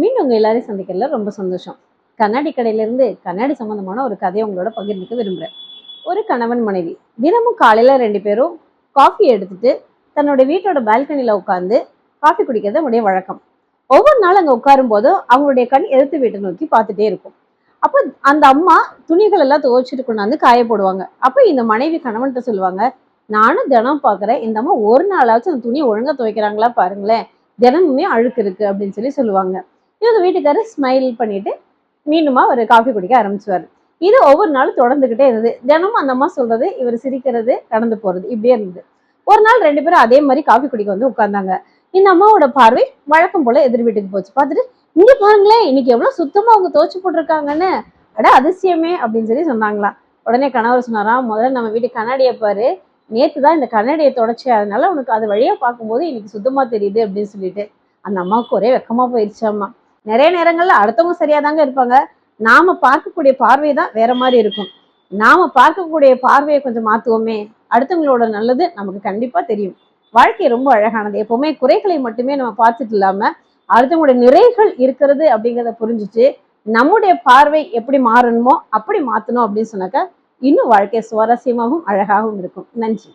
மீண்டும் உங்க எல்லாரையும் சந்திக்கிறதுல ரொம்ப சந்தோஷம். கண்ணாடி கடையிலிருந்து கண்ணாடி சம்பந்தமான ஒரு கதையை உங்களோட பகிர்ந்துக்க விரும்புறேன். ஒரு கணவன் மனைவி தினமும் காலையில 2 பேரும் காஃபி எடுத்துட்டு தன்னோட வீட்டோட பால்கனில உட்காந்து காஃபி குடிக்கிறது அவங்களுடைய வழக்கம். ஒவ்வொரு நாள் அங்க உட்காரும் போதும் அவங்களுடைய கண் எதிர்த்து வீட்டை நோக்கி பார்த்துட்டே இருக்கும். அப்ப அந்த அம்மா துணிகள் எல்லாம் துவைச்சிட்டு கொண்டாந்து காய போடுவாங்க. அப்ப இந்த மனைவி கணவன்கிட்ட சொல்லுவாங்க, நானும் தினம் பாக்குறேன், இந்த அம்மா ஒரு நாளாச்சும் அந்த துணியை ஒழுங்கா துவைக்கிறாங்களா பாருங்களேன், தினமுமே அழுக்கு இருக்கு அப்படின்னு சொல்லுவாங்க. இவங்க வீட்டுக்காரர் ஸ்மைல் பண்ணிட்டு மீண்டுமா ஒரு காஃபி குடிக்க ஆரம்பிச்சுவாரு. இது ஒவ்வொரு நாளும் தொடர்ந்துகிட்டே இருந்தது. தினமும் அந்த அம்மா சொல்றது, இவர் சிரிக்கிறது, கடந்து போறது இப்படியே இருந்தது. ஒரு நாள் 2 பேரும் அதே மாதிரி காஃபி குடிக்க வந்து உட்கார்ந்தாங்க. இந்த அம்மாவோட பார்வை வழக்கம் போல எதிர் வீட்டுக்கு போச்சு. பார்த்துட்டு, இங்க பாருங்களேன், இன்னைக்கு எவ்வளவு சுத்தமா அவங்க துவைச்சு போட்டிருக்காங்கன்னு, அட அதிசயமே அப்படின்னு சொன்னாங்களாம். உடனே கணவர் சொன்னாராம், முதல்ல நம்ம வீட்டு கண்ணாடியை பாரு, நேத்து தான் இந்த கண்ணாடியை தொடச்சேன், அதனால உனக்கு அது வழியா பார்க்கும்போது இன்னைக்கு சுத்தமா தெரியுது அப்படின்னு சொல்லிட்டு அந்த அம்மாவுக்கு ஒரே வெக்கமா போயிடுச்சாம்மா. நிறைய நேரங்கள்ல அடுத்தவங்க சரியாதாங்க இருப்பாங்க, நாம பார்க்கக்கூடிய பார்வை தான் வேற மாதிரி இருக்கும். நாம பார்க்கக்கூடிய பார்வையை கொஞ்சம் மாத்துவோமே, அடுத்தவங்களோட நல்லது நமக்கு கண்டிப்பா தெரியும். வாழ்க்கை ரொம்ப அழகானது. எப்பவுமே குறைகளை மட்டுமே நம்ம பார்த்துட்டு இல்லாம அடுத்தவங்களுடைய நிறைகள் இருக்கிறது அப்படிங்கிறத புரிஞ்சுட்டு நம்முடைய பார்வை எப்படி மாறணுமோ அப்படி மாத்தணும் அப்படின்னு சொன்னாக்கா இன்னும் வாழ்க்கை சுவாரஸ்யமாகவும் அழகாகவும் இருக்கும். நன்றி.